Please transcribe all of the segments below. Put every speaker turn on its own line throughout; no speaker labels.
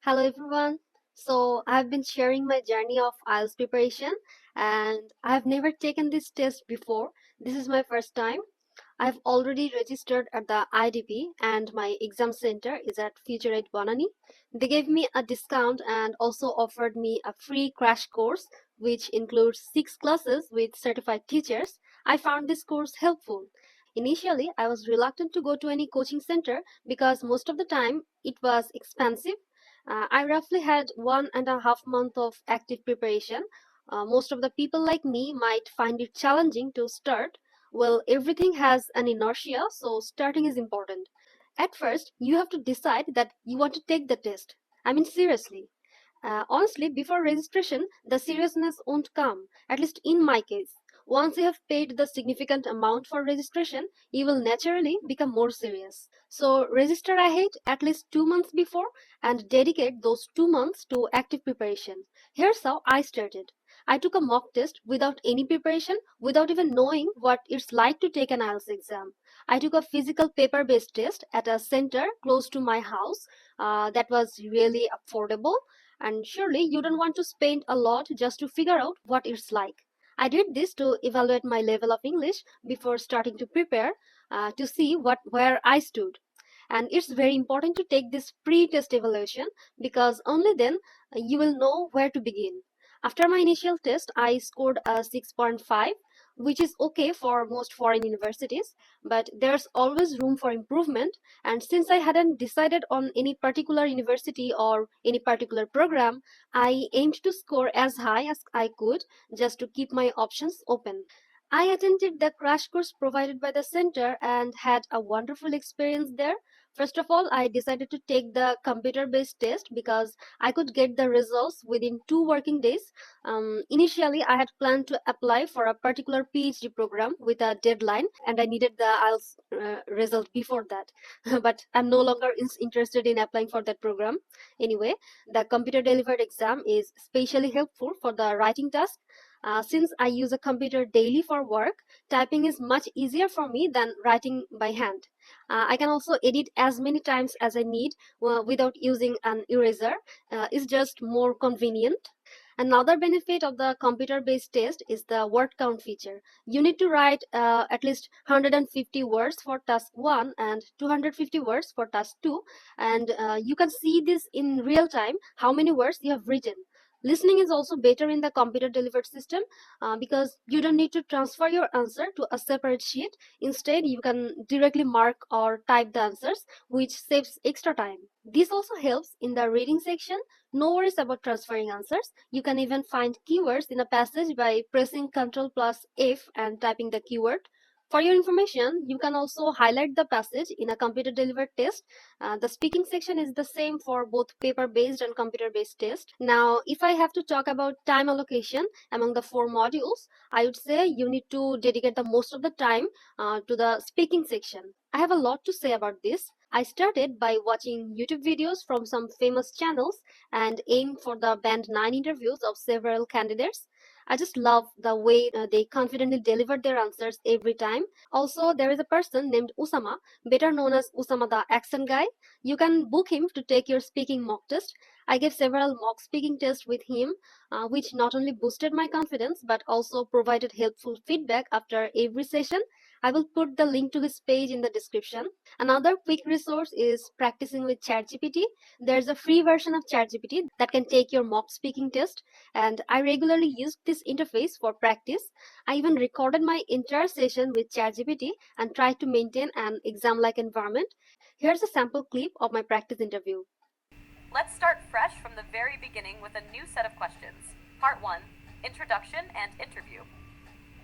Hello everyone. So I've been sharing my journey of IELTS preparation and I've never taken this test before. This is my first time. I've already registered at the IDP and my exam center is at Future Aid Bonani. They gave me a discount and also offered me a free crash course which includes 6 classes with certified teachers. I found this course helpful. Initially, I was reluctant to go to any coaching center because most of the time it was expensive. I roughly had 1.5 months of active preparation. Most of the people like me might find it challenging to start. Well, everything has an inertia, so starting is important. At first, you have to decide that you want to take the test. I mean, seriously. Honestly, before registration, the seriousness won't come, at least in my case. Once you have paid the significant amount for registration, you will naturally become more serious. So, register ahead at least 2 months before and dedicate those 2 months to active preparation. Here's how I started. I took a mock test without any preparation, without even knowing what it's like to take an IELTS exam. I took a physical paper based test at a center close to my house that was really affordable. And surely you don't want to spend a lot just to figure out what it's like. I did this to evaluate my level of English before starting to prepare to see where I stood. And it's very important to take this pre-test evaluation because only then you will know where to begin. After my initial test, I scored a 6.5, which is okay for most foreign universities, but there's always room for improvement. And since I hadn't decided on any particular university or any particular program, I aimed to score as high as I could just to keep my options open. I attended the crash course provided by the center and had a wonderful experience there. First of all, I decided to take the computer based test because I could get the results within 2 working days. Initially, I had planned to apply for a particular PhD program with a deadline, and I needed the IELTS result before that. But I'm no longer interested in applying for that program. Anyway, the computer delivered exam is especially helpful for the writing task. Since I use a computer daily for work, typing is much easier for me than writing by hand. I can also edit as many times as I need without using an eraser. It's just more convenient. Another benefit of the computer-based test is the word count feature. You need to write at least 150 words for task 1 and 250 words for task 2, and you can see this in real time how many words you have written. Listening is also better in the computer delivered system because you don't need to transfer your answer to a separate sheet. Instead, you can directly mark or type the answers, which saves extra time. This also helps in the reading section. No worries about transferring answers. You can even find keywords in a passage by pressing Ctrl plus F and typing the keyword. For your information, you can also highlight the passage in a computer delivered test. The speaking section is the same for both paper based and computer based test. Now, if I have to talk about time allocation among the 4 modules, I would say you need to dedicate the most of the time to the speaking section. I have a lot to say about this. I started by watching YouTube videos from some famous channels and aimed for the Band 9 interviews of several candidates. I just love the way they confidently delivered their answers every time. Also, there is a person named Usama, better known as Usama the accent guy. You can book him to take your speaking mock test. I gave several mock speaking tests with him, which not only boosted my confidence but also provided helpful feedback after every session. I will put the link to his page in the description. Another quick resource is practicing with ChatGPT. There's a free version of ChatGPT that can take your mock speaking test, and I regularly use this interface for practice. I even recorded my entire session with ChatGPT and tried to maintain an exam-like environment. Here's a sample clip of my practice interview.
Let's start fresh from the very beginning with a new set of questions. Part 1, Introduction and Interview.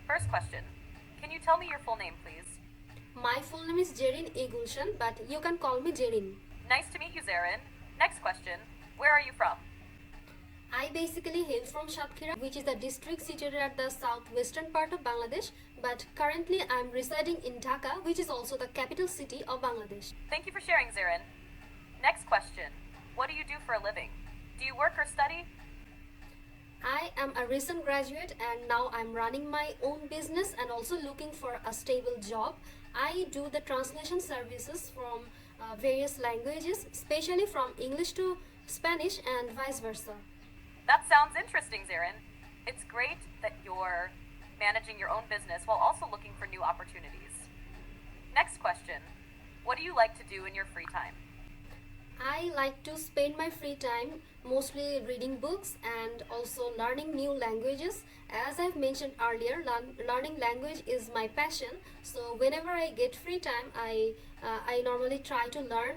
First question, can you tell me your full name, please?
My full name is Jerin Egulshan, but you can call me Jerin.
Nice to meet you, Zarin. Next question, where are you from?
I basically hail from Satkhira, which is a district situated at the southwestern part of Bangladesh, but currently I'm residing in Dhaka, which is also the capital city of Bangladesh.
Thank you for sharing, Zarin. Next question, what do you do for a living? Do you work or study?
I am a recent graduate and now I'm running my own business and also looking for a stable job. I do the translation services from various languages, especially from English to Spanish, and vice versa.
That sounds interesting, Zarin. It's great that you're managing your own business while also looking for new opportunities. Next question. What do you like to do in your free time?
I like to spend my free time mostly reading books and also learning new languages. As I've mentioned earlier, learning language is my passion. So whenever I get free time, I normally try to learn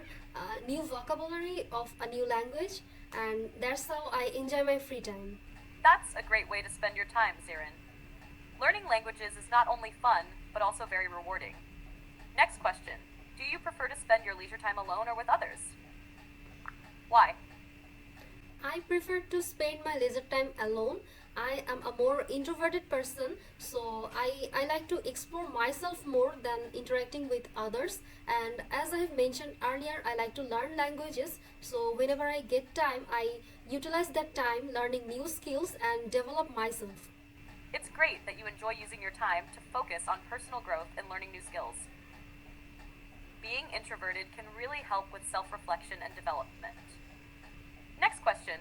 new vocabulary of a new language, and that's how I enjoy my free time.
That's a great way to spend your time, Zarin. Learning languages is not only fun, but also very rewarding. Next question. Do you prefer to spend your leisure time alone or with others? Why?
I prefer to spend my leisure time alone. I am a more introverted person, so I like to explore myself more than interacting with others. And as I have mentioned earlier, I like to learn languages, so whenever I get time, I utilize that time learning new skills and develop myself.
It's great that you enjoy using your time to focus on personal growth and learning new skills. Being introverted can really help with self reflection and development. Next question.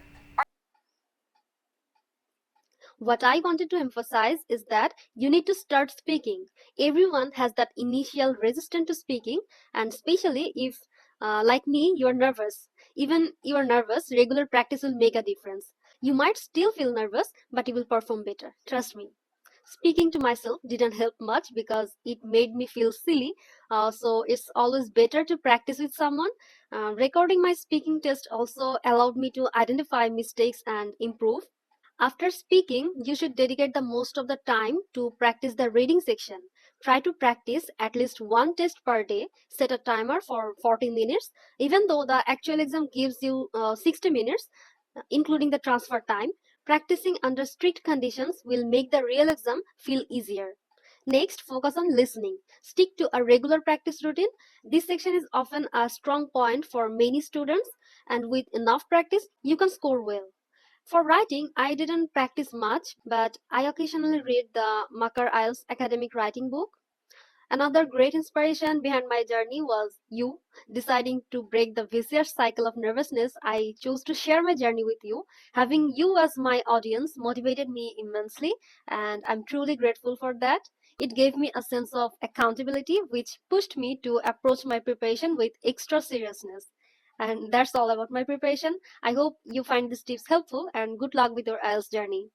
What I wanted to emphasize is that you need to start speaking. Everyone has that initial resistance to speaking, and especially if, like me, you're nervous. Even you are nervous, regular practice will make a difference. You might still feel nervous, but you will perform better. Trust me. Speaking to myself didn't help much because it made me feel silly. So it's always better to practice with someone. Recording my speaking test also allowed me to identify mistakes and improve. After speaking, you should dedicate the most of the time to practice the reading section. Try to practice at least one test per day. Set a timer for 40 minutes. Even though the actual exam gives you 60 minutes, including the transfer time, practicing under strict conditions will make the real exam feel easier. Next, focus on listening. Stick to a regular practice routine. This section is often a strong point for many students, and with enough practice, you can score well. For writing, I didn't practice much, but I occasionally read the Makar IELTS academic writing book. Another great inspiration behind my journey was you deciding to break the vicious cycle of nervousness. I chose to share my journey with you. Having you as my audience motivated me immensely, and I'm truly grateful for that. It gave me a sense of accountability, which pushed me to approach my preparation with extra seriousness. And that's all about my preparation. I hope you find these tips helpful, and good luck with your IELTS journey.